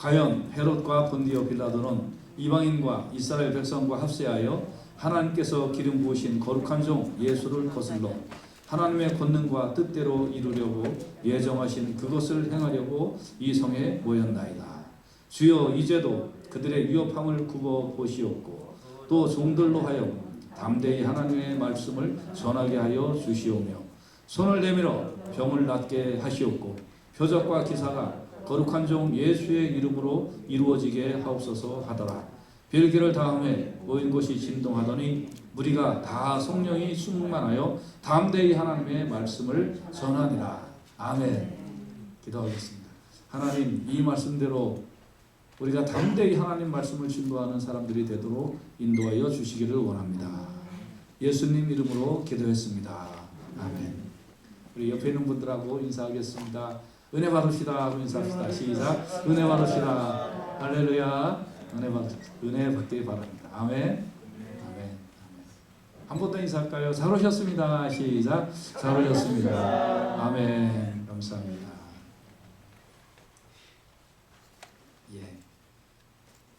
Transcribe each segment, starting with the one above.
과연 헤롯과 본디오 빌라도는 이방인과 이스라엘 백성과 합세하여 하나님께서 기름 부으신 거룩한 종 예수를 거슬러 하나님의 권능과 뜻대로 이루려고 예정하신 그것을 행하려고 이 성에 모였나이다. 주여 이제도 그들의 위협함을 굽어 보시옵고 또 종들로 하여금 담대히 하나님의 말씀을 전하게 하여 주시오며 손을 내밀어 병을 낫게 하시옵고 표적과 기사가 거룩한 종 예수의 이름으로 이루어지게 하옵소서 하더라. 별기를 다음에 모인 곳이 진동하더니 무리가 다 성령이 충만하여 담대히 하나님의 말씀을 전하니라. 아멘. 기도하겠습니다. 하나님, 이 말씀대로 우리가 담대히 하나님 말씀을 증거하는 사람들이 되도록 인도하여 주시기를 원합니다. 예수님 이름으로 기도했습니다. 아멘. 우리 옆에 있는 분들하고 인사하겠습니다. 은혜 받으시다 하고 인사합시다. 시작. 은혜 받으시다. 할렐루야. 은혜 받기 바랍니다. 아멘. 아멘. 한 번 더 인사할까요? 잘 오셨습니다. 시작. 잘 오셨습니다. 아멘. 감사합니다. 예.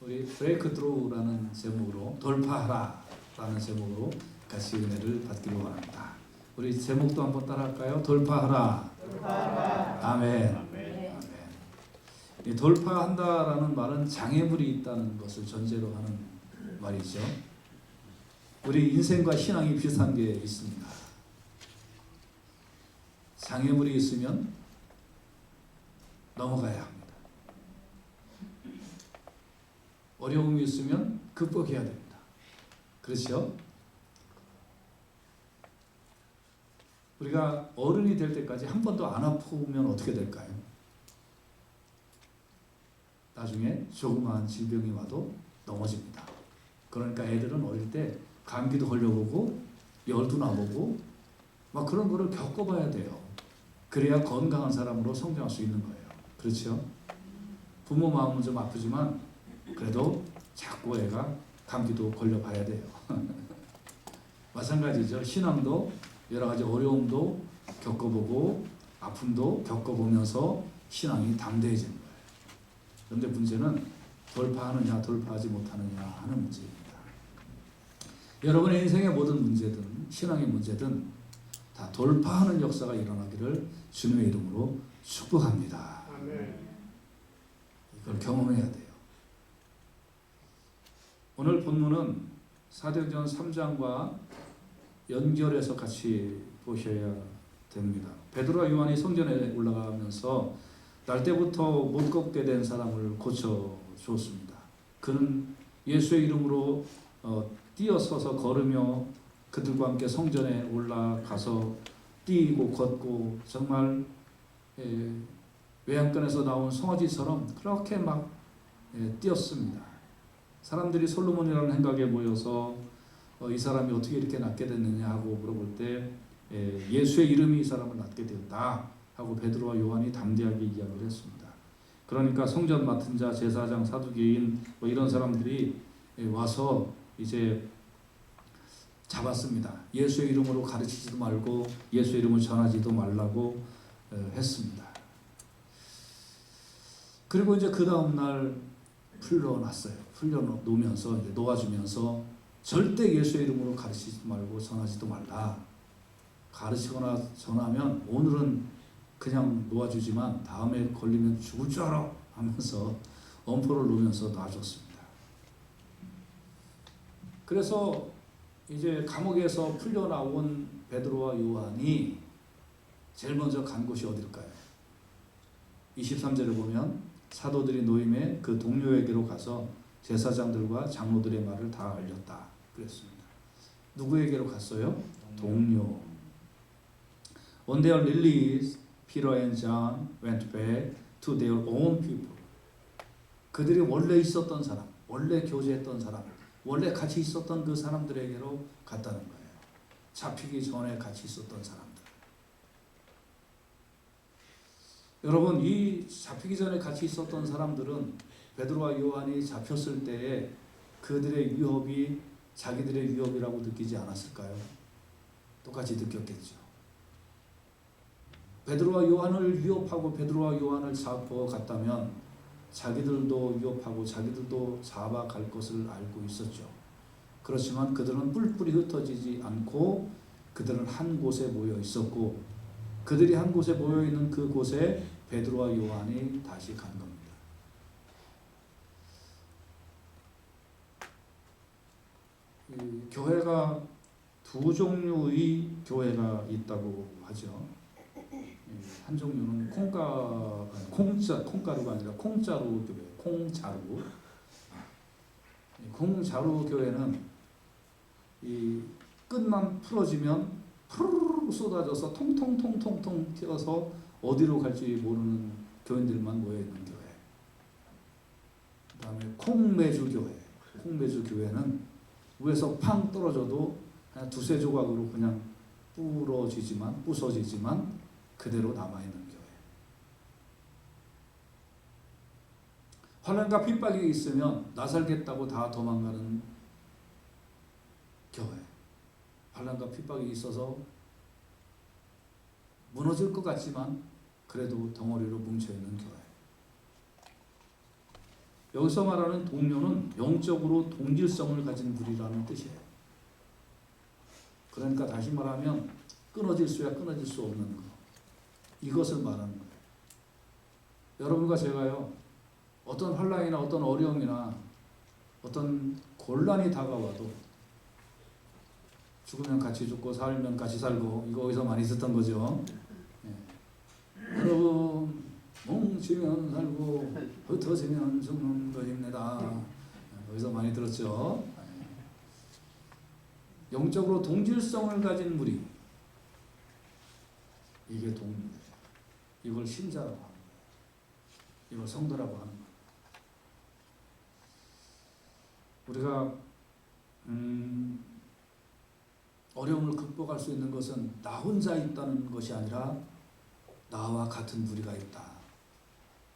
우리 브레이크 드로우라는 제목으로 돌파하라라는 제목으로 같이 은혜를 받기로 원합니다. 우리 제목도 한번 따라할까요? 돌파하라. 아멘. 아멘. 이 돌파한다라는 말은 장애물이 있다는 것을 전제로 하는 말이죠. 우리 인생과 신앙이 비슷한 게 있습니다. 장애물이 있으면 넘어가야 합니다. 어려움이 있으면 극복해야 됩니다. 그렇죠? 우리가 어른이 될 때까지 한 번도 안 아프면 어떻게 될까요? 나중에 조그마한 질병이 와도 넘어집니다. 그러니까 애들은 어릴 때 감기도 걸려보고 열도 나보고 막 그런 거를 겪어봐야 돼요. 그래야 건강한 사람으로 성장할 수 있는 거예요. 그렇죠? 부모 마음은 좀 아프지만 그래도 자꾸 애가 감기도 걸려봐야 돼요. 마찬가지죠. 신앙도 여러 가지 어려움도 겪어보고 아픔도 겪어보면서 신앙이 담대해지는 거예요. 그런데 문제는 돌파하느냐 돌파하지 못하느냐 하는 문제입니다. 여러분의 인생의 모든 문제든 신앙의 문제든 다 돌파하는 역사가 일어나기를 주님의 이름으로 축복합니다. 이걸 경험해야 돼요. 오늘 본문은 사도행전 3장과 연결해서 같이 보셔야 됩니다. 베드로와 요한이 성전에 올라가면서 날 때부터 못 걷게 된 사람을 고쳐주었습니다. 그는 예수의 이름으로 뛰어서서 걸으며 그들과 함께 성전에 올라가서 뛰고 걷고 정말 외양간에서 나온 송아지처럼 그렇게 막 뛰었습니다. 사람들이 솔로몬이라는 행각에 모여서 이 사람이 어떻게 이렇게 낫게 됐느냐 하고 물어볼 때 예수의 이름이 이 사람을 낫게 되었다 하고 베드로와 요한이 담대하게 이야기를 했습니다. 그러니까 성전 맡은 자, 제사장, 사두개인 뭐 이런 사람들이 와서 이제 잡았습니다. 예수의 이름으로 가르치지도 말고 예수의 이름을 전하지도 말라고 했습니다. 그리고 이제 그 다음 날 풀려놨어요. 풀려놓으면서 이제 놓아주면서 절대 예수의 이름으로 가르치지 말고 전하지도 말라. 가르치거나 전하면 오늘은 그냥 놓아주지만 다음에 걸리면 죽을 줄 알아 하면서 엄포를 놓으면서 놔줬습니다. 그래서 이제 감옥에서 풀려나온 베드로와 요한이 제일 먼저 간 곳이 어딜까요? 23절을 보면 사도들이 노임에 그 동료에게로 가서 제사장들과 장로들의 말을 다 알렸다 그랬습니다. 누구에게로 갔어요? 동료. When they are released, Peter and John went back to their own people. 그들이 원래 있었던 사람, 원래 교제했던 사람, 원래 같이 있었던 그 사람들에게로 갔다는 거예요. 잡히기 전에 같이 있었던 사람들. 여러분, 이 잡히기 전에 같이 있었던 사람들은 베드로와 요한이 잡혔을 때에 그들의 위협이 자기들의 위협이라고 느끼지 않았을까요? 똑같이 느꼈겠죠. 베드로와 요한을 위협하고 베드로와 요한을 잡고 갔다면 자기들도 위협하고 자기들도 잡아갈 것을 알고 있었죠. 그렇지만 그들은 뿔뿔이 흩어지지 않고 그들은 한 곳에 모여 있었고, 그들이 한 곳에 모여 있는 그 곳에 베드로와 요한이 다시 간 겁니다. 교회가 두 종류의 교회가 있다고 하죠. 한 종류는 콩가루가 아니라 콩자루 교회, 콩자루 교회는 이 끝만 풀어지면 푸르르 쏟아져서 통통통통통 튀어서 어디로 갈지 모르는 교인들만 모여 있는 교회. 그다음에 콩매주 교회는 위에서 팡 떨어져도 그냥 두세 조각으로 그냥 부서지지만 그대로 남아있는 교회. 환난과 핍박이 있으면 나 살겠다고 다 도망가는 교회. 환난과 핍박이 있어서 무너질 것 같지만 그래도 덩어리로 뭉쳐있는 교회. 여기서 말하는 동료는 영적으로 동질성을 가진 무리라는 뜻이에요. 그러니까 다시 말하면 끊어질 수야 끊어질 수 없는 것, 이것을 말하는 거예요. 여러분과 제가요, 어떤 환난이나 어떤 어려움이나 어떤 곤란이 다가와도 죽으면 같이 죽고 살면 같이 살고, 이거 어디서 많이 있었던 거죠. 여러분, 뭉치면 살고 흩어지면 죽는 것입니다. 여기서 많이 들었죠. 영적으로 동질성을 가진 무리, 이게 동료예요. 이걸 신자라고 하는 거예요. 이걸 성도라고 하는 거예요. 우리가 어려움을 극복할 수 있는 것은 나 혼자 있다는 것이 아니라 나와 같은 무리가 있다,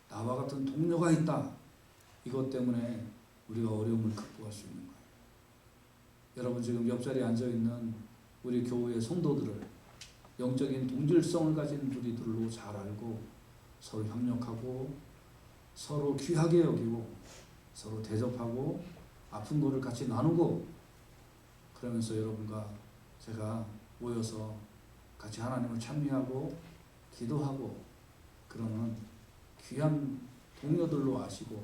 나와 같은 동료가 있다. 이것 때문에 우리가 어려움을 극복할 수 있는 거예요. 여러분, 지금 옆자리에 앉아있는 우리 교회의 성도들을 영적인 동질성을 가진 무리들로 잘 알고 서로 협력하고 서로 귀하게 여기고 서로 대접하고 아픈 거를 같이 나누고, 그러면서 여러분과 제가 모여서 같이 하나님을 찬미하고 기도하고 그러는 귀한 동료들로 아시고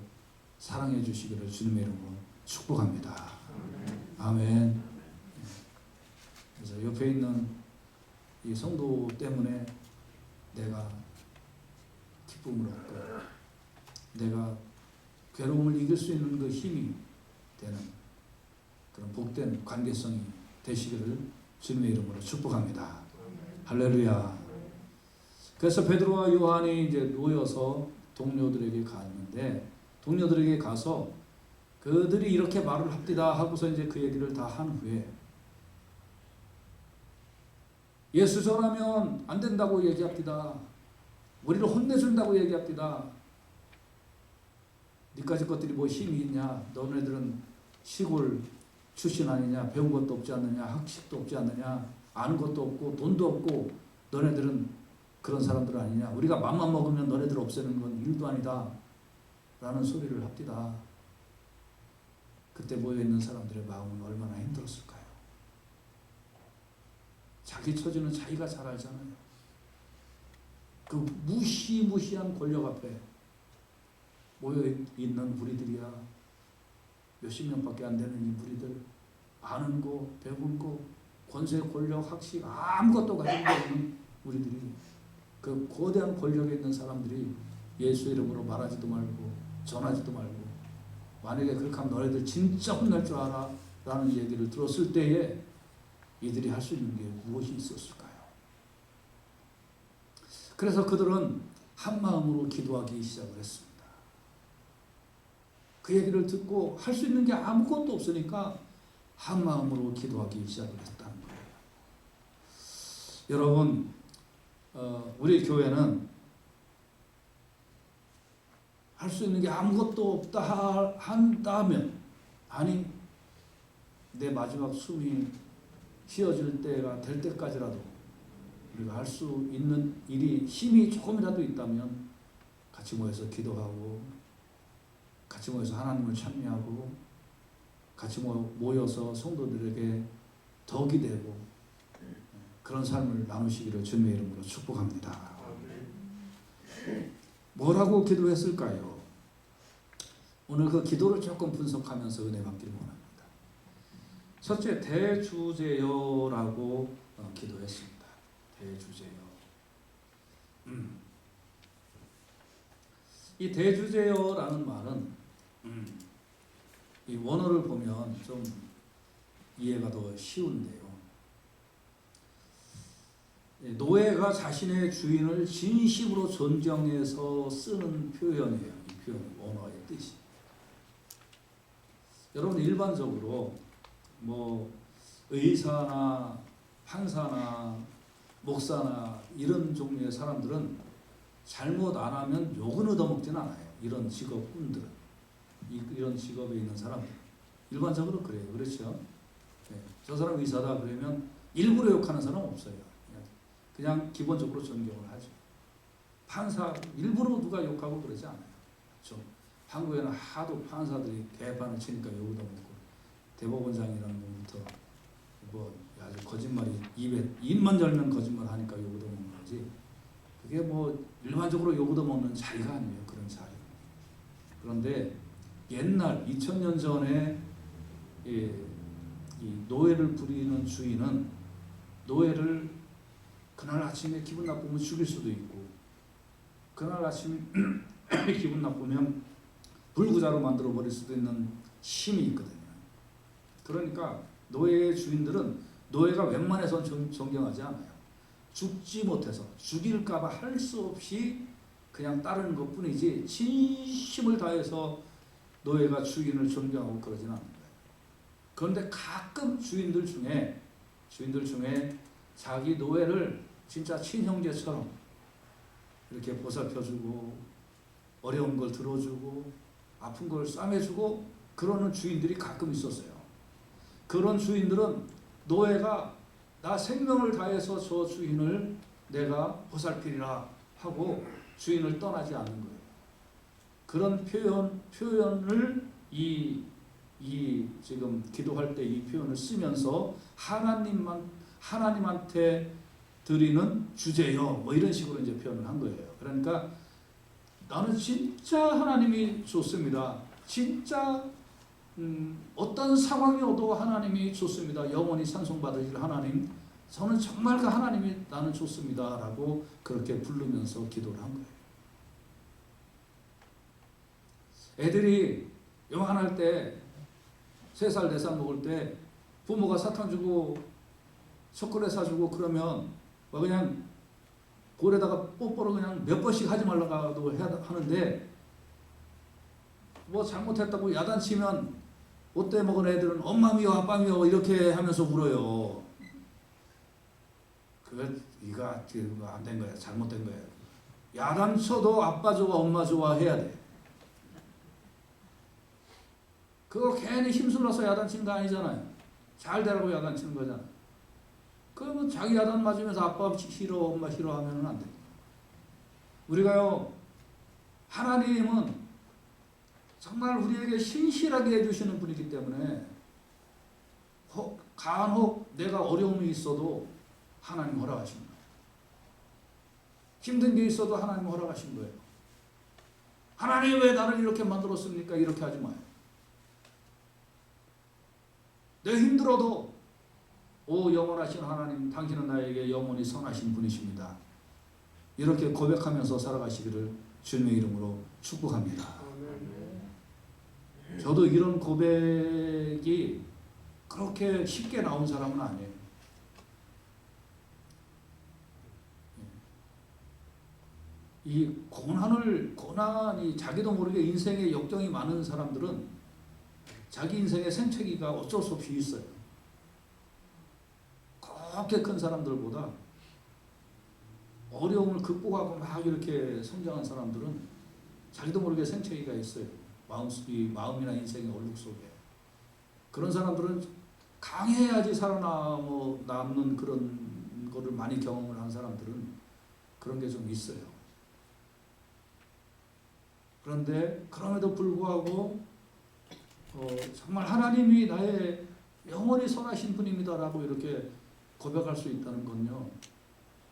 사랑해 주시기를 주님의 이름으로 축복합니다. 아멘. 그래서 옆에 있는 이 성도 때문에 내가 기쁨을 얻고 내가 괴로움을 이길 수 있는 그 힘이 되는 그런 복된 관계성이 되시기를 주님의 이름으로 축복합니다. 할렐루야. 그래서 베드로와 요한이 이제 모여서 동료들에게 갔는데, 동료들에게 가서 그들이 이렇게 말을 합디다 하고서 이제 그 얘기를 다 한 후에, 예수 전하면 안 된다고 얘기합디다, 우리를 혼내준다고 얘기합디다, 니까지 것들이 뭐 힘이 있냐, 너네들은 시골 출신 아니냐, 배운 것도 없지 않느냐, 학식도 없지 않느냐, 아는 것도 없고 돈도 없고 너네들은 그런 사람들 아니냐, 우리가 맘만 먹으면 너네들 없애는 건 일도 아니다 라는 소리를 합디다. 그때 모여있는 사람들의 마음은 얼마나 힘들었을까요? 자기 처지는 자기가 잘 알잖아요. 그 무시무시한 권력 앞에 모여있는 무리들이야, 몇십 명밖에 안 되는 이 무리들, 아는 거, 배운 거, 권세, 권력, 학식 아무것도 가지고 없는 우리들이, 그 거대한 권력에 있는 사람들이 예수 이름으로 말하지도 말고 전하지도 말고, 만약에 그렇게 하면 너희들 진짜 혼날 줄 알아 라는 얘기를 들었을 때에 이들이 할 수 있는 게 무엇이 있었을까요? 그래서 그들은 한 마음으로 기도하기 시작을 했습니다. 그 얘기를 듣고 할 수 있는 게 아무것도 없으니까 한 마음으로 기도하기 시작을 했다는 거예요. 여러분, 우리 교회는 할 수 있는 게 아무것도 없다 한다면, 아니 내 마지막 숨이 쉬어질 때가 될 때까지라도 우리가 할 수 있는 일이, 힘이 조금이라도 있다면 같이 모여서 기도하고 같이 모여서 하나님을 찬미하고 같이 모여서 성도들에게 덕이 되고 그런 삶을 나누시기를 주님의 이름으로 축복합니다. 뭐라고 기도했을까요? 오늘 그 기도를 조금 분석하면서 은혜 받기를 원합니다. 첫째, 대주제여라고 기도했습니다. 대주제여. 이 대주제여라는 말은 이 원어를 보면 좀 이해가 더 쉬운데요. 노예가 자신의 주인을 진심으로 존경해서 쓰는 표현이에요. 이 표현, 원어의 뜻이. 여러분 일반적으로 뭐 의사나 판사나 목사나 이런 종류의 사람들은 잘못 안 하면 욕은 얻어먹지는 않아요. 이런 직업군들은. 이런 직업에 있는 사람들. 일반적으로 그래요. 그렇죠? 네. 저 사람 의사다 그러면 일부러 욕하는 사람 없어요. 그냥 기본적으로 존경을 하죠. 판사 일부러 누가 욕하고 그러지 않아요. 좀 한국에는 하도 판사들이 개판을 치니까 욕도 먹고 대법원장이라는 놈부터 뭐 아주 거짓말이 입만 열면 거짓말 하니까 욕도 먹는 거지. 그게 뭐 일반적으로 욕도 먹는 자리가 아니에요. 그런 자리. 그런데 옛날 2000년 전에 이 노예를 부리는 주인은 노예를 그날 아침에 기분 나쁘면 죽일 수도 있고 그날 아침에 기분 나쁘면 불구자로 만들어 버릴 수도 있는 힘이 있거든요. 그러니까 노예의 주인들은 노예가 웬만해선 존경하지 않아요. 죽지 못해서 죽일까봐 할 수 없이 그냥 따르는 것뿐이지 진심을 다해서 노예가 주인을 존경하고 그러지는 않는 거예요. 그런데 가끔 주인들 중에 자기 노예를 진짜 친형제처럼 이렇게 보살펴주고 어려운 걸 들어주고 아픈 걸 싸매주고 그러는 주인들이 가끔 있었어요. 그런 주인들은 노예가 나 생명을 다해서 저 주인을 내가 보살피리라 하고 주인을 떠나지 않는 거예요. 그런 표현을 지금 기도할 때 이 표현을 쓰면서 하나님한테 드리는 주제요. 뭐 이런 식으로 이제 표현을 한 거예요. 그러니까 나는 진짜 하나님이 좋습니다. 진짜 어떤 상황이 오도 하나님이 좋습니다. 영원히 찬송받으실 하나님. 저는 정말 그 하나님이 나는 좋습니다. 라고 그렇게 부르면서 기도를 한 거예요. 애들이 요만할 때 3살, 4살 먹을 때 부모가 사탕 주고 초콜릿 사주고 그러면 뭐 그냥 볼에다가 뽀뽀를 그냥 몇 번씩 하지 말라고 하는데 뭐 잘못했다고 야단치면 못돼 먹은 애들은 엄마 미워 아빠 미워 이렇게 하면서 울어요. 이거 안 된 거야. 잘못된 거야. 야단쳐도 아빠 좋아 엄마 좋아 해야 돼. 그거 괜히 힘술러서 야단치는 거 아니잖아요. 잘 되라고 야단치는 거잖아요. 그러면 자기 야단 맞으면서 아빠 싫어 엄마 싫어 하면 안 됩니다. 우리가요 하나님은 정말 우리에게 신실하게 해주시는 분이기 때문에 간혹 내가 어려움이 있어도 하나님 허락하신 거예요. 힘든 게 있어도 하나님 허락하신 거예요. 하나님 왜 나를 이렇게 만들었습니까? 이렇게 하지 마요. 내 힘들어도 오 영원하신 하나님 당신은 나에게 영원히 선하신 분이십니다. 이렇게 고백하면서 살아가시기를 주님의 이름으로 축복합니다. 저도 이런 고백이 그렇게 쉽게 나온 사람은 아니에요. 이 고난이 자기도 모르게 인생에 역경이 많은 사람들은 자기 인생의 생채기가 어쩔 수 없이 있어요. 그렇게 큰 사람들보다 어려움을 극복하고 막 이렇게 성장한 사람들은 자기도 모르게 생채기가 있어요. 마음이나 인생의 얼룩 속에. 그런 사람들은 강해야지 살아남는 그런 거를 많이 경험을 한 사람들은 그런 게 좀 있어요. 그런데 그럼에도 불구하고 정말 하나님이 나의 영원히 선하신 분입니다라고 이렇게 고백할 수 있다는 건요,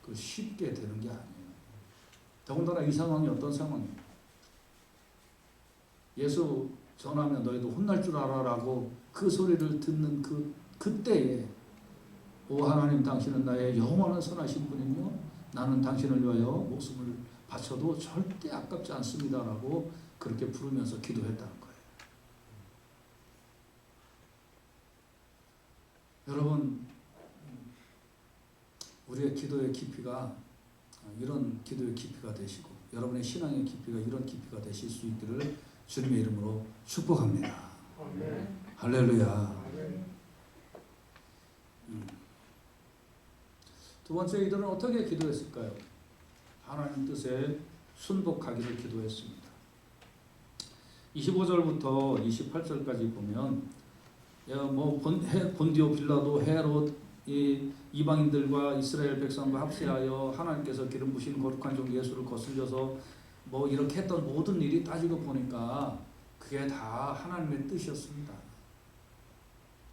그 쉽게 되는 게 아니에요. 더군다나 이 상황이 어떤 상황이에요? 예수 전하면 너희도 혼날 줄 알아라고 그 소리를 듣는 그때에 오 하나님, 당신은 나의 영원한 선하신 분이며 나는 당신을 위하여 목숨을 바쳐도 절대 아깝지 않습니다라고 그렇게 부르면서 기도했다는 거예요. 여러분, 우리의 기도의 깊이가 이런 기도의 깊이가 되시고 여러분의 신앙의 깊이가 이런 깊이가 되실 수 있기를 주님의 이름으로 축복합니다. 아멘. 할렐루야. 아멘. 두 번째, 이들은 어떻게 기도했을까요? 하나님 뜻에 순복하기를 기도했습니다. 25절부터 28절까지 보면 본디오 빌라도 헤롯 이방인들과 이스라엘 백성과 합세하여 하나님께서 기름 부신 거룩한 종 예수를 거슬려서 이렇게 했던 모든 일이 따지고 보니까 그게 다 하나님의 뜻이었습니다.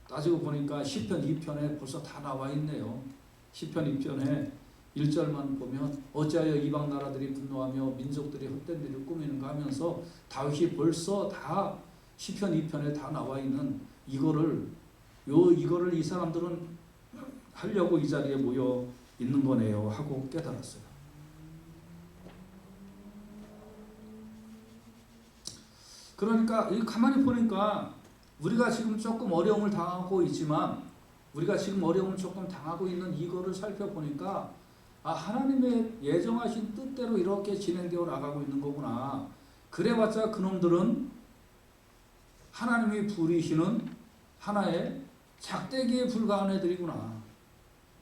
따지고 보니까 시편 2편에 벌써 다 나와 있네요. 시편 2편에 1절만 보면 어찌하여 이방 나라들이 분노하며 민족들이 헛된 일을 꾸미는가 하면서 다윗이 벌써 다 시편 2편에 다 나와 있는 이거를 이 사람들은 하려고 이 자리에 모여 있는 거네요 하고 깨달았어요. 그러니까 가만히 보니까 우리가 지금 조금 어려움을 당하고 있지만 우리가 지금 어려움을 조금 당하고 있는 이거를 살펴보니까 하나님의 예정하신 뜻대로 이렇게 진행되어 나가고 있는 거구나. 그래봤자 그놈들은 하나님이 부리시는 하나의 작대기에 불과한 애들이구나.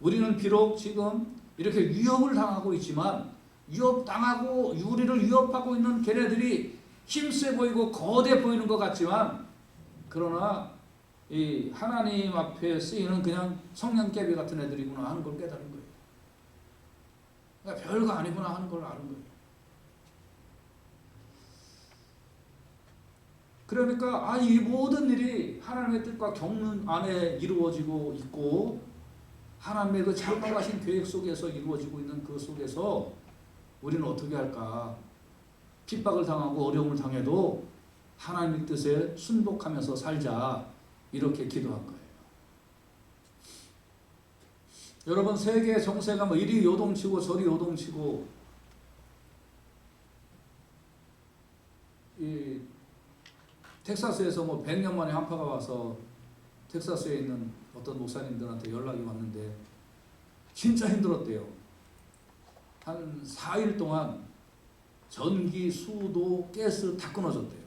우리는 비록 지금 이렇게 위협을 당하고 있지만 위협당하고 우리를 위협하고 있는 걔네들이 힘세 보이고 거대 보이는 것 같지만 그러나 이 하나님 앞에 쓰이는 그냥 성냥개비 같은 애들이구나 하는 걸 깨달은 거예요. 그러니까 별거 아니구나 하는 걸 아는 거예요. 그러니까 이 모든 일이 하나님의 뜻과 경륜 안에 이루어지고 있고 하나님의 그 장막하신 계획 속에서 이루어지고 있는 그 속에서 우리는 어떻게 할까? 핍박을 당하고 어려움을 당해도 하나님의 뜻에 순복하면서 살자 이렇게 기도한 거예요. 여러분, 세계 정세가 이리 요동치고 저리 요동치고 이 텍사스에서 100년 만에 한파가 와서 텍사스에 있는 어떤 목사님들한테 연락이 왔는데 진짜 힘들었대요. 한 4일 동안 전기, 수도, 가스 다 끊어졌대요.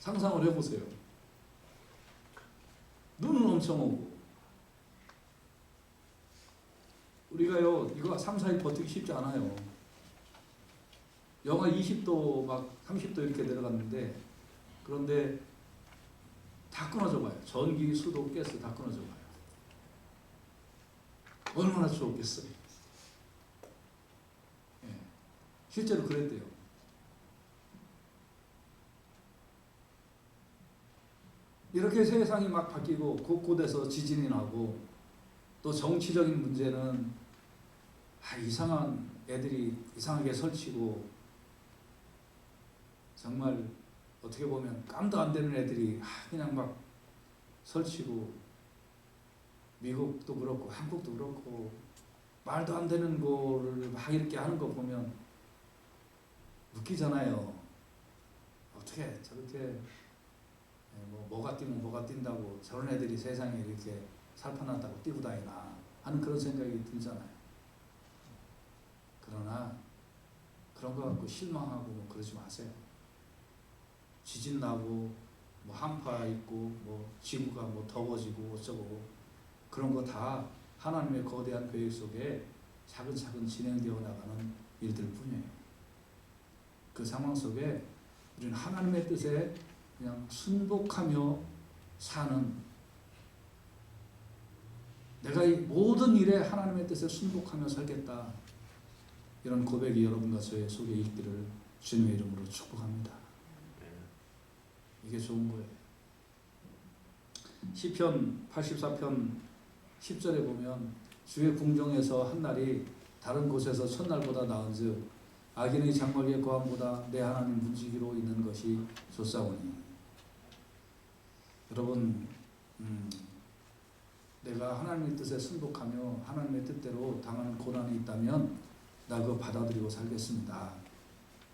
상상을 해보세요. 눈은 엄청 오고 우리가요 이거 3, 4일 버티기 쉽지 않아요. 영하 20도 30도 이렇게 내려갔는데 그런데 다 끊어져 봐요. 전기, 수도, 가스 다 끊어져 봐요. 얼마나 좋겠어요. 실제로 그랬대요. 이렇게 세상이 막 바뀌고 곳곳에서 지진이 나고 또 정치적인 문제는 이상한 애들이 이상하게 설치고 정말 어떻게 보면 깜도 안 되는 애들이 그냥 막 설치고 미국도 그렇고 한국도 그렇고 말도 안 되는 거를 막 이렇게 하는 거 보면 웃기잖아요. 어떻게 저렇게 뭐가 뛰면 뭐가 뛴다고 저런 애들이 세상에 이렇게 살판났다고 뛰고 다니나 하는 그런 생각이 들잖아요. 그러나 그런 거 갖고 실망하고 그러지 마세요. 지진 나고 한파 있고 지구가 더워지고 어쩌고 그런 거 다 하나님의 거대한 계획 속에 차근차근 진행되어 나가는 일들 뿐이에요. 그 상황 속에 우리는 하나님의 뜻에 그냥 순복하며 사는, 내가 이 모든 일에 하나님의 뜻에 순복하며 살겠다, 이런 고백이 여러분과 저의 속에 있기를 주님의 이름으로 축복합니다. 이게 좋은 거예요. 시편 84편 10절에 보면 주의 궁정에서 한 날이 다른 곳에서 첫날보다 나은즉 악인의 장막의 거함보다 내 하나님 문지기로 있는 것이 좋사오니. 여러분, 내가 하나님의 뜻에 순복하며 하나님의 뜻대로 당하는 고난이 있다면 나 그거 받아들이고 살겠습니다.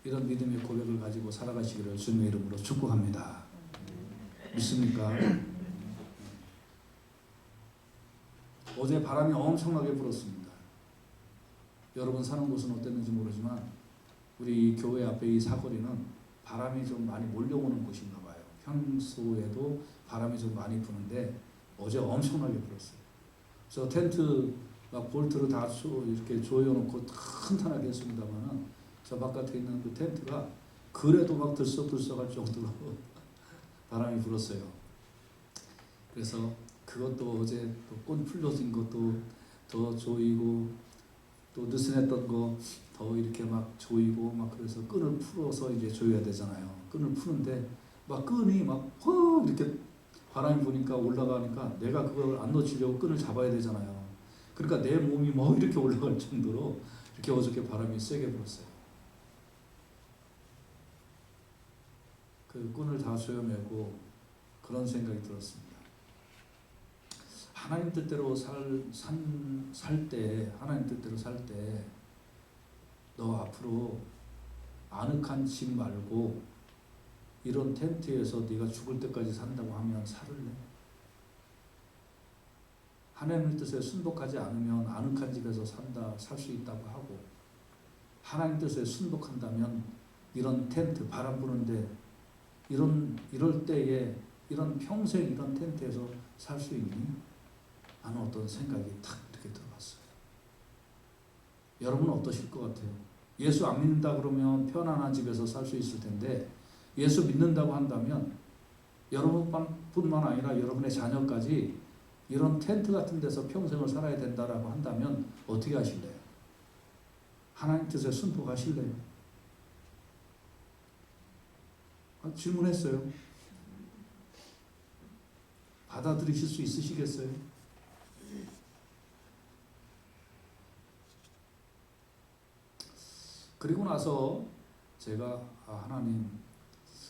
이런 믿음의 고백을 가지고 살아가시기를 주님의 이름으로 축복합니다. 믿습니까? 어제 바람이 엄청나게 불었습니다. 여러분 사는 곳은 어땠는지 모르지만 우리 이 교회 앞에 이 사거리는 바람이 좀 많이 몰려오는 곳인가 봐요. 평소에도 바람이 좀 많이 부는데 어제 엄청나게 불었어요. 그래서 텐트 막 볼트를 다 이렇게 조여놓고 탄탄하게 했습니다만은 저 바깥에 있는 그 텐트가 그래도 막 들썩들썩할 정도로 바람이 불었어요. 그래서 그것도 어제 꽃 풀려진 것도 더 조이고 또 느슨했던 거 더 이렇게 막 조이고 막 그래서 끈을 풀어서 이제 조여야 되잖아요. 끈을 푸는데 막 끈이 막 이렇게 바람이 부니까 올라가니까 내가 그걸 안 놓치려고 끈을 잡아야 되잖아요. 그러니까 내 몸이 뭐 이렇게 올라갈 정도로 이렇게 어저께 바람이 세게 불었어요. 그 끈을 다 조여매고 그런 생각이 들었습니다. 하나님 뜻대로 살 때, 하나님 뜻대로 살 때 너 앞으로 아늑한 집 말고 이런 텐트에서 네가 죽을 때까지 산다고 하면 살을래? 하나님의 뜻에 순복하지 않으면 아늑한 집에서 살 수 있다고 하고 하나님 뜻에 순복한다면 이런 텐트, 바람 부는데 이럴 때에 이런 평생 이런 텐트에서 살 수 있니? 하는 어떤 생각이 탁 이렇게 들어봤어요. 여러분은 어떠실 것 같아요? 예수 안 믿는다 그러면 편안한 집에서 살 수 있을 텐데 예수 믿는다고 한다면 여러분뿐만 아니라 여러분의 자녀까지 이런 텐트 같은 데서 평생을 살아야 된다라고 한다면 어떻게 하실래요? 하나님 뜻에 순복하실래요? 질문했어요. 받아들이실 수 있으시겠어요? 그리고 나서 제가 하나님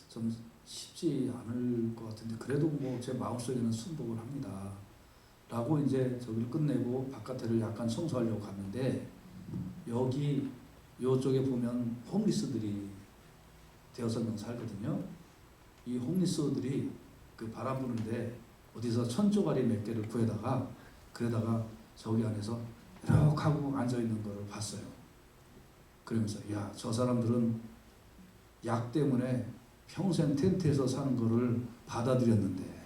좀 쉽지 않을 것 같은데 그래도 뭐 제 마음속에는 순복을 합니다. 라고 이제 저기를 끝내고 바깥에를 약간 청소하려고 갔는데 여기 요쪽에 보면 홈리스들이 대여섯 명 살거든요. 이 홈리스들이 그 바람 부는데 어디서 천조가리 몇 개를 구해다가 그러다가 저기 안에서 이렇게 하고 앉아있는 거를 봤어요. 그러면서 야, 저 사람들은 약 때문에 평생 텐트에서 사는 거를 받아들였는데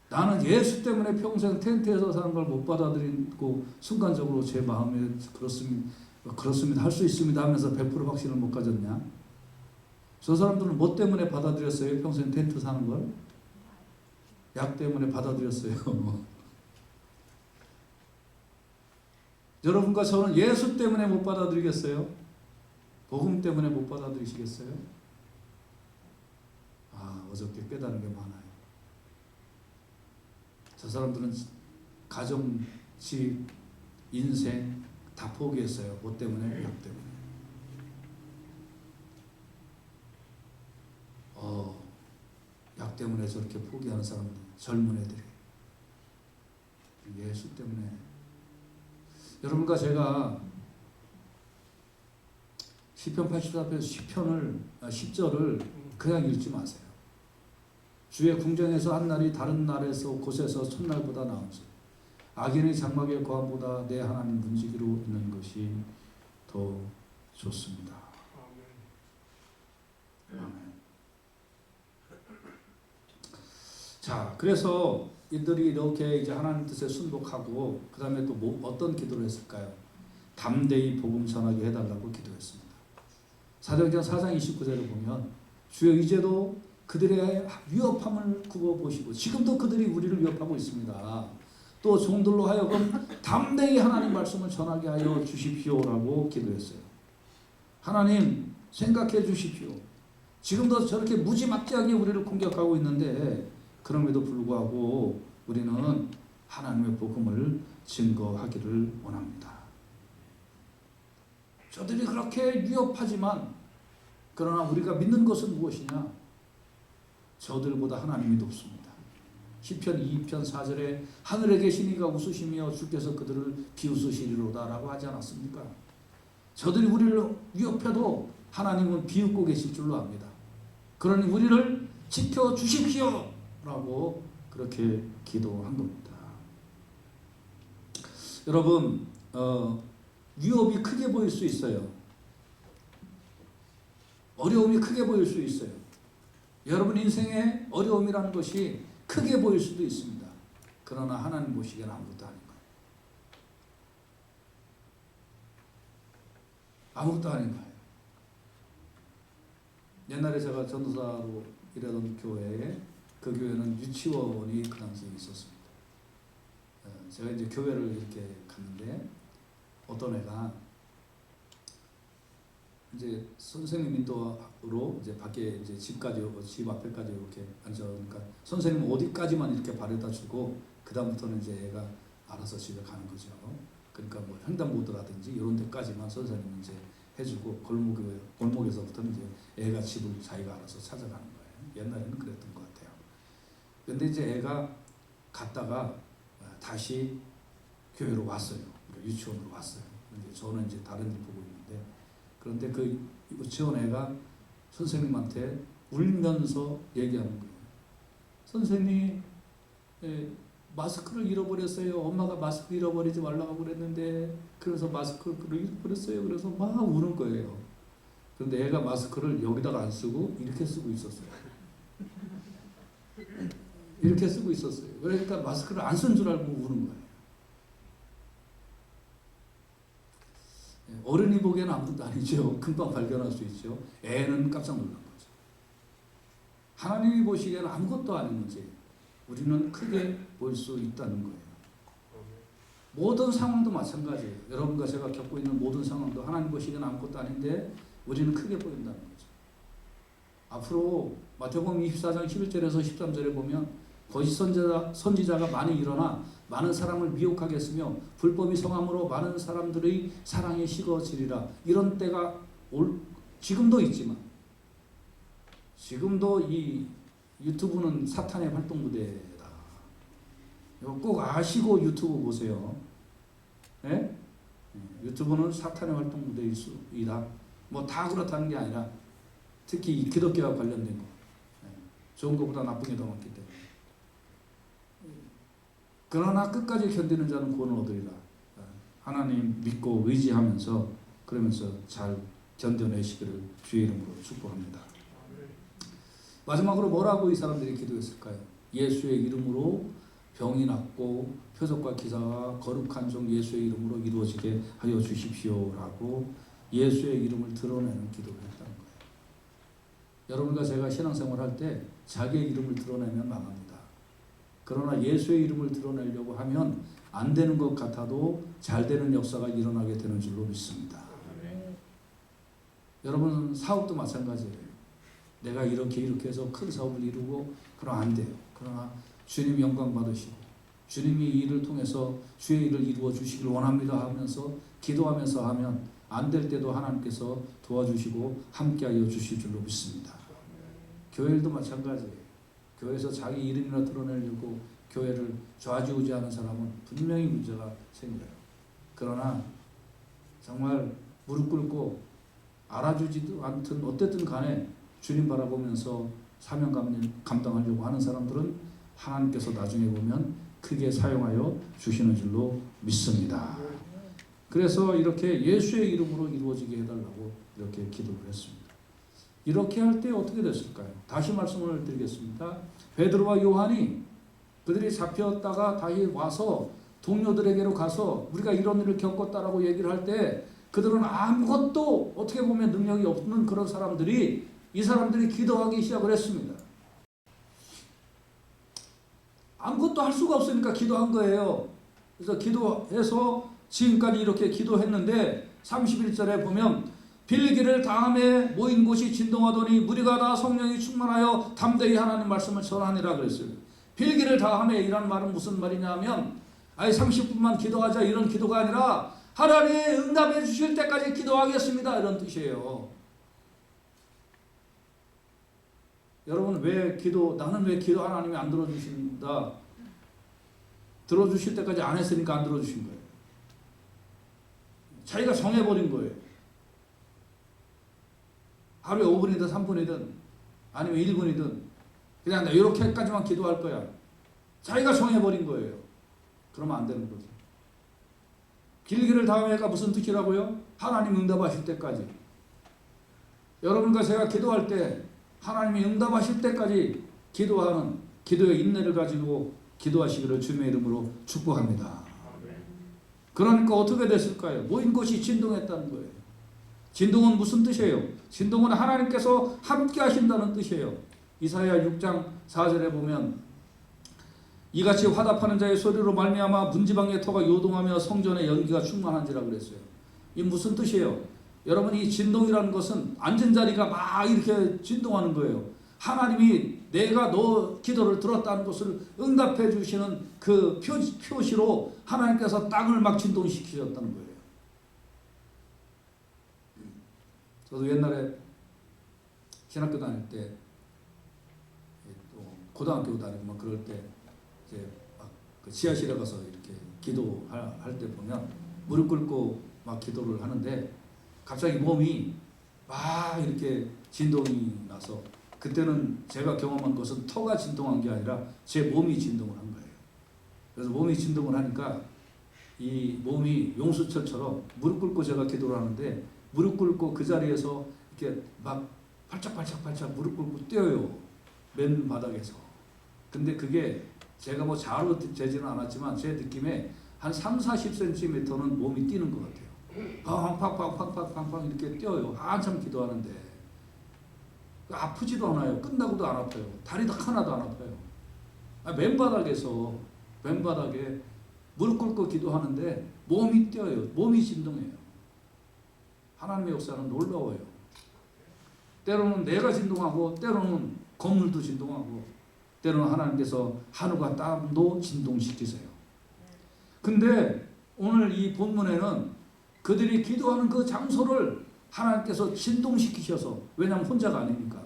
나는 예수 때문에 평생 텐트에서 사는 걸 못 받아들이고 순간적으로 제 마음에 그렇습니다 할 수 있습니다 하면서 100% 확신을 못 가졌냐? 저 사람들은 뭐 때문에 받아들였어요? 평생 텐트 사는 걸? 약 때문에 받아들였어요. 여러분과 저는 예수 때문에 못 받아들이겠어요? 복음 때문에 못 받아들이시겠어요? 어저께 깨달은 게 많아요. 저 사람들은 가정, 집, 인생 다 포기했어요. 뭐 때문에? 약 때문에. 약 때문에 저렇게 포기하는 사람들, 젊은 애들이. 예수 때문에. 여러분과 제가 시편 84편 10절을 그냥 읽지 마세요. 주의 궁정에서 한 날이 다른 날에서 곳에서 첫날보다 나은지 악인의 장막의 거함보다 내 하나님 문지기로 있는 것이 더 좋습니다. 아멘. 자, 그래서 이들이 이렇게 이제 하나님 뜻에 순복하고 그 다음에 또 어떤 기도를 했을까요? 담대히 복음 전하게 해달라고 기도했습니다. 사도행전 4장 29절을 보면 주여 이제도 그들의 위협함을 굽어보시고 지금도 그들이 우리를 위협하고 있습니다. 또 종들로 하여금 담대히 하나님 말씀을 전하게 하여 주십시오라고 기도했어요. 하나님 생각해 주십시오. 지금도 저렇게 무지막지하게 우리를 공격하고 있는데 그럼에도 불구하고 우리는 하나님의 복음을 증거하기를 원합니다. 저들이 그렇게 위협하지만 그러나 우리가 믿는 것은 무엇이냐? 저들보다 하나님이 높습니다. 시편 2편 4절에 하늘에 계신 이가 웃으시며 주께서 그들을 비웃으시리로다 라고 하지 않았습니까? 저들이 우리를 위협해도 하나님은 비웃고 계실 줄로 압니다. 그러니 우리를 지켜주십시오 라고 그렇게 기도한 겁니다. 여러분, 위협이 크게 보일 수 있어요. 어려움이 크게 보일 수 있어요. 여러분 인생에 어려움이라는 것이 크게 보일 수도 있습니다. 그러나 하나님 보시기에는 아무것도 아닌 거예요. 아무것도 아닌 거예요. 옛날에 제가 전도사로 일하던 교회에 그 교회는 유치원이 그 당시에 있었습니다. 제가 이제 교회를 이렇게 갔는데 어떤 애가 이제 선생님 인도로 이제 밖에 이제 집 앞에까지 이렇게 앉아. 그러니까 선생님 어디까지만 이렇게 바래다 주고 그 다음부터는 이제 애가 알아서 집에 가는 거죠. 그러니까 뭐 횡단보도라든지 이런 데까지만 선생님은 이제 해주고 골목에서부터는 이제 애가 집을 자기가 알아서 찾아가는 거예요. 옛날에는 그랬던 것 같아요. 근데 이제 애가 갔다가 다시 교회로 왔어요. 그러니까 유치원으로 왔어요. 근데 저는 이제 다른 일 보고 있는데, 그런데 그 유치원 애가 선생님한테 울면서 얘기하는 거예요. 선생님, 마스크를 잃어버렸어요. 엄마가 마스크 잃어버리지 말라고 그랬는데 그래서 마스크를 잃어버렸어요. 그래서 막 우는 거예요. 그런데 애가 마스크를 여기다가 안 쓰고 이렇게 쓰고 있었어요. 이렇게 쓰고 있었어요. 그러니까 마스크를 안 쓴 줄 알고 우는 거예요. 어른이 보기에는 아무것도 아니죠. 금방 발견할 수 있죠. 애는 깜짝 놀란 거죠. 하나님이 보시기에는 아무것도 아닌 문제. 우리는 크게 볼 수 있다는 거예요. 모든 상황도 마찬가지예요. 여러분과 제가 겪고 있는 모든 상황도 하나님 보시기에는 아무것도 아닌데 우리는 크게 보인다는 거죠. 앞으로 마태복음 24장 11절에서 13절에 보면 거짓 선지자가 많이 일어나 많은 사람을 미혹하게 했으며 불법이 성함으로 많은 사람들의 사랑이 식어지리라. 이런 때가 지금도 있지만, 지금도 이 유튜브는 사탄의 활동 무대다. 이거 꼭 아시고 유튜브 보세요. 네? 유튜브는 사탄의 활동 무대일 수이다. 뭐 다 그렇다는 게 아니라 특히 이 기독교와 관련된 거, 좋은 것보다 나쁜 게 더 많기 때문에. 그러나 끝까지 견디는 자는 구원을 얻으리라. 하나님 믿고 의지하면서 그러면서 잘 견뎌내시기를 주의 이름으로 축복합니다. 마지막으로 뭐라고 이 사람들이 기도했을까요? 예수의 이름으로 병이 낫고 표적과 기사와 거룩한 종 예수의 이름으로 이루어지게 하여 주십시오라고 예수의 이름을 드러내는 기도를 했다는 거예요. 여러분과 제가 신앙생활 할 때 자기의 이름을 드러내면 망합니다. 그러나 예수의 이름을 드러내려고 하면 안 되는 것 같아도 잘 되는 역사가 일어나게 되는 줄로 믿습니다. 여러분 사업도 마찬가지예요. 내가 이렇게 해서 큰 사업을 이루고 그러면 안 돼요. 그러나 주님 영광 받으시고 주님이 이 일을 통해서 주의 일을 이루어 주시길 원합니다 하면서 기도하면서 하면 안 될 때도 하나님께서 도와주시고 함께하여 주실 줄로 믿습니다. 교회 일도 마찬가지예요. 교회에서 자기 이름이나 드러내려고 교회를 좌지우지하는 사람은 분명히 문제가 생겨요. 그러나 정말 무릎 꿇고 알아주지도 않든 어쨌든 간에 주님 바라보면서 사명 감당하려고 하는 사람들은 하나님께서 나중에 보면 크게 사용하여 주시는 줄로 믿습니다. 그래서 이렇게 예수의 이름으로 이루어지게 해달라고 이렇게 기도를 했습니다. 이렇게 할 때 어떻게 됐을까요? 다시 말씀을 드리겠습니다. 베드로와 요한이 그들이 잡혔다가 다시 와서 동료들에게로 가서 우리가 이런 일을 겪었다라고 얘기를 할 때 그들은 아무것도 어떻게 보면 능력이 없는 그런 사람들이 이 사람들이 기도하기 시작을 했습니다. 아무것도 할 수가 없으니까 기도한 거예요. 그래서 기도해서 지금까지 이렇게 기도했는데 31절에 보면 빌기를 다음에 모인 곳이 진동하더니 무리가 다 성령이 충만하여 담대히 하나님 말씀을 전하니라 그랬어요. 빌기를 다음에 이란 말은 무슨 말이냐면 30분만 기도하자 이런 기도가 아니라 하나님이 응답해 주실 때까지 기도하겠습니다 이런 뜻이에요. 여러분 나는 왜 기도 하나님이 안 들어주신다? 들어주실 때까지 안 했으니까 안 들어주신 거예요. 자기가 정해버린 거예요. 하루에 5분이든 3분이든 아니면 1분이든 그냥 나 이렇게까지만 기도할 거야. 자기가 정해버린 거예요. 그러면 안 되는 거죠. 길기를 다음에가 무슨 뜻이라고요? 하나님 응답하실 때까지. 여러분과 제가 기도할 때 하나님이 응답하실 때까지 기도하는 기도의 인내를 가지고 기도하시기를 주님의 이름으로 축복합니다. 그러니까 어떻게 됐을까요? 모인 곳이 진동했다는 거예요. 진동은 무슨 뜻이에요? 진동은 하나님께서 함께 하신다는 뜻이에요. 이사야 6장 4절에 보면 이같이 화답하는 자의 소리로 말미암아 문지방의 터가 요동하며 성전의 연기가 충만한지라 그랬어요. 이 무슨 뜻이에요? 여러분 이 진동이라는 것은 앉은 자리가 막 이렇게 진동하는 거예요. 하나님이 내가 너 기도를 들었다는 것을 응답해 주시는 그 표시로 하나님께서 땅을 막 진동시키셨다는 거예요. 저도 옛날에 신학교 다닐 때 또 고등학교 다니고 막 그럴 때 이제 막 그 지하실에 가서 이렇게 기도할 때 보면 무릎 꿇고 막 기도를 하는데 갑자기 몸이 막 이렇게 진동이 나서 그때는 제가 경험한 것은 터가 진동한 게 아니라 제 몸이 진동을 한 거예요. 그래서 몸이 진동을 하니까 이 몸이 용수철처럼 무릎 꿇고 제가 기도를 하는데 무릎 꿇고 그 자리에서 이렇게 막 팔짝팔짝 무릎 꿇고 뛰어요. 맨 바닥에서. 근데 그게 제가 뭐 자로 되지는 않았지만 제 느낌에 한 30-40cm는 몸이 뛰는 것 같아요. 팡팡팡팡팡팡 이렇게 뛰어요. 한참 기도하는데 아프지도 않아요. 끝나고도 안 아파요. 다리도 하나도 안 아파요. 맨바닥에 무릎 꿇고 기도하는데 몸이 뛰어요. 몸이 진동해요. 하나님의 역사는 놀라워요. 때로는 내가 진동하고 때로는 건물도 진동하고 때로는 하나님께서 하늘과 땅도 진동시키세요. 근데 오늘 이 본문에는 그들이 기도하는 그 장소를 하나님께서 진동시키셔서, 왜냐하면 혼자가 아니니까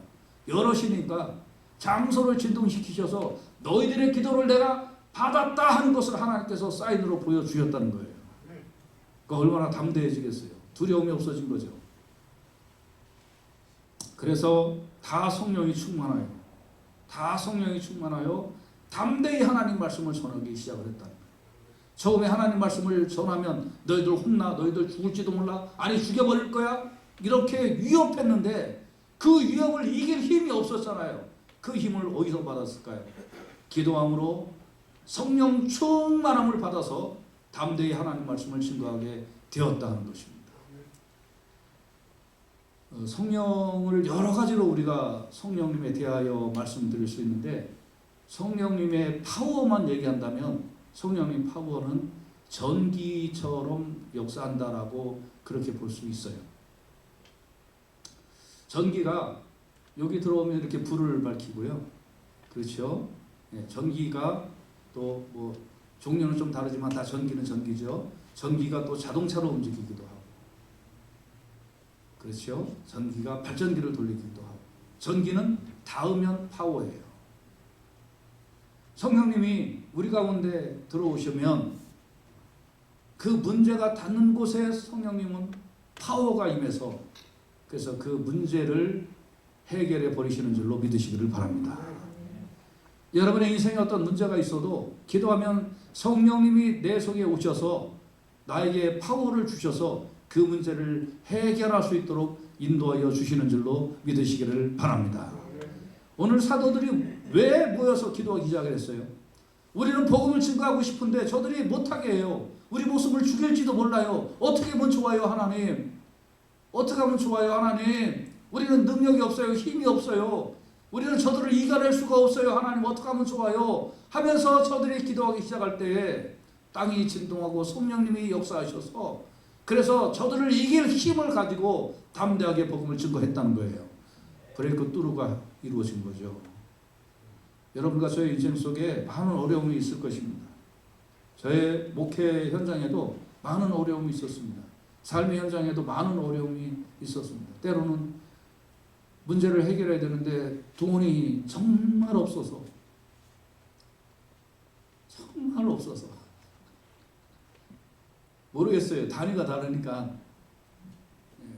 여럿이니까 장소를 진동시키셔서 너희들의 기도를 내가 받았다 하는 것을 하나님께서 사인으로 보여주셨다는 거예요. 그러니까 얼마나 담대해지겠어요. 두려움이 없어진 거죠. 그래서 다 성령이 충만하여 담대히 하나님 말씀을 전하기 시작을 했다는 거예요. 처음에 하나님 말씀을 전하면 너희들 혼나, 너희들 죽을지도 몰라, 아니 죽여버릴 거야, 이렇게 위협했는데 그 위협을 이길 힘이 없었잖아요. 그 힘을 어디서 받았을까요? 기도함으로 성령 충만함을 받아서 담대히 하나님 말씀을 증거하게 되었다는 것입니다. 성령을 여러 가지로 우리가 성령님에 대하여 말씀드릴 수 있는데, 성령님의 파워만 얘기한다면 성령님 파워는 전기처럼 역사한다라고 그렇게 볼 수 있어요. 전기가 여기 들어오면 이렇게 불을 밝히고요. 그렇죠? 네, 전기가 또 뭐 종류는 좀 다르지만 다 전기는 전기죠. 전기가 또 자동차로 움직이기도 하고, 그렇죠? 전기가 발전기를 돌리기도 하고, 전기는 닿으면 파워예요. 성령님이 우리 가운데 들어오시면 그 문제가 닿는 곳에 성령님은 파워가 임해서 그래서 그 문제를 해결해 버리시는 줄로 믿으시기를 바랍니다. 여러분의 인생에 어떤 문제가 있어도 기도하면 성령님이 내 속에 오셔서 나에게 파워를 주셔서 그 문제를 해결할 수 있도록 인도하여 주시는 줄로 믿으시기를 바랍니다. 오늘 사도들이 왜 모여서 기도하기 시작을 했어요? 우리는 복음을 증거하고 싶은데 저들이 못하게 해요. 우리 목숨을 죽일지도 몰라요. 어떻게 하면 좋아요, 하나님? 어떻게 하면 좋아요, 하나님? 우리는 능력이 없어요. 힘이 없어요. 우리는 저들을 이겨낼 수가 없어요. 하나님 어떻게 하면 좋아요? 하면서 저들이 기도하기 시작할 때에 땅이 진동하고 성령님이 역사하셔서 그래서 저들을 이길 힘을 가지고 담대하게 복음을 증거했다는 거예요. 브레이크 뚜루가 이루어진 거죠. 여러분과 저의 인생 속에 많은 어려움이 있을 것입니다. 저의 목회 현장에도 많은 어려움이 있었습니다. 삶의 현장에도 많은 어려움이 있었습니다. 때로는 문제를 해결해야 되는데 돈이 정말 없어서 모르겠어요. 단위가 다르니까.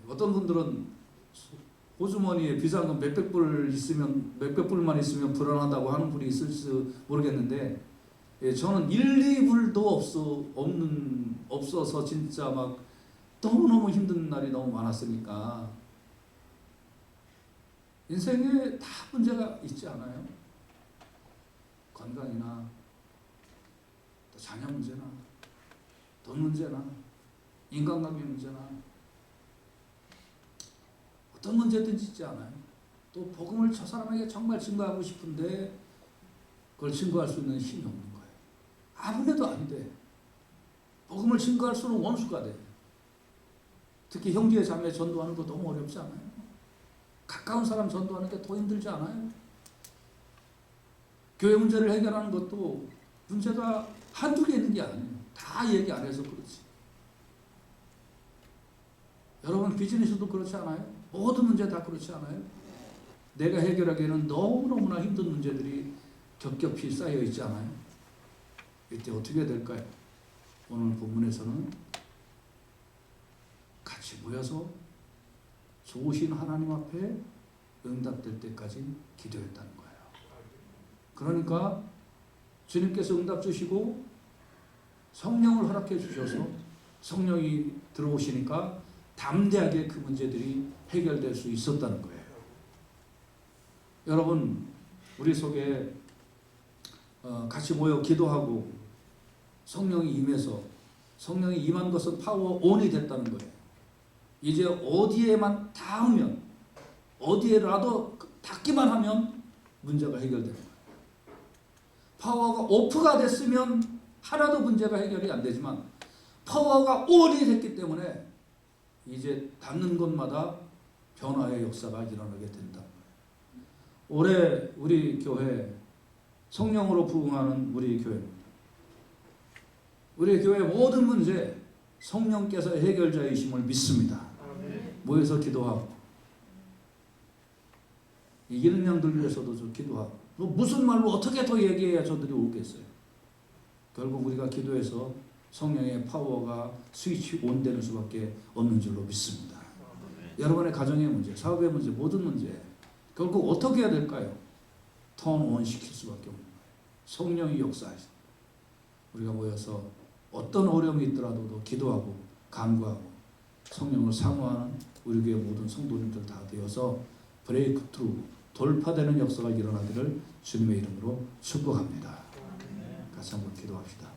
어떤 분들은 호주머니에 비상금 몇백 불만 있으면 불안하다고 하는 분이 있을지 모르겠는데, 저는 1, 2불도 없어서 진짜 막 너무너무 힘든 날이 너무 많았으니까. 인생에 다 문제가 있지 않아요? 건강이나 또 자녀 문제나 돈 문제나 인간관계 문제나 어떤 문제든지 있지 않아요? 또 복음을 저 사람에게 정말 증거하고 싶은데 그걸 증거할 수 있는 힘이 없는 거예요. 아무래도 안 돼. 복음을 증거할수록 원수가 돼. 특히 형제 자매 전도하는 거 너무 어렵지 않아요? 가까운 사람 전도하는 게 더 힘들지 않아요? 교회 문제를 해결하는 것도 문제가 한두 개 있는 게 아니에요. 다 얘기 안 해서 그렇지. 여러분 비즈니스도 그렇지 않아요? 모든 문제 다 그렇지 않아요? 내가 해결하기에는 너무너무나 힘든 문제들이 겹겹이 쌓여 있지 않아요? 이때 어떻게 될까요? 오늘 본문에서는 같이 모여서 좋으신 하나님 앞에 응답될 때까지 기도했다는 거예요. 그러니까 주님께서 응답 주시고 성령을 허락해 주셔서 성령이 들어오시니까 담대하게 그 문제들이 해결될 수 있었다는 거예요. 여러분 우리 속에 같이 모여 기도하고 성령이 임해서 성령이 임한 것은 파워 온이 됐다는 거예요. 이제 어디에만 닿으면 어디에라도 닿기만 하면 문제가 해결되는 거예요. 파워가 오프가 됐으면 하나도 문제가 해결이 안 되지만 파워가 온이 됐기 때문에 이제 닿는 곳마다 변화의 역사가 일어나게 된다. 올해 우리 교회 성령으로 부흥하는 우리 교회입니다. 우리 교회 모든 문제 성령께서 해결자이심을 믿습니다. 모여서 기도하고 이기는 양들 위해서도 좀 기도하고 또 무슨 말로 어떻게 더 얘기해야 저들이 오겠어요. 결국 우리가 기도해서 성령의 파워가 스위치 온되는 수밖에 없는 줄로 믿습니다. 여러분의 가정의 문제, 사업의 문제, 모든 문제 결국 어떻게 해야 될까요? 턴온 시킬 수밖에 없는 거예요. 성령이 역사하셔서 우리가 모여서 어떤 어려움이 있더라도 기도하고 간구하고 성령을 사모하는 우리 교회 모든 성도님들 다 되어서 브레이크 트루 돌파되는 역사가 일어나기를 주님의 이름으로 축복합니다. 같이 한번 기도합시다.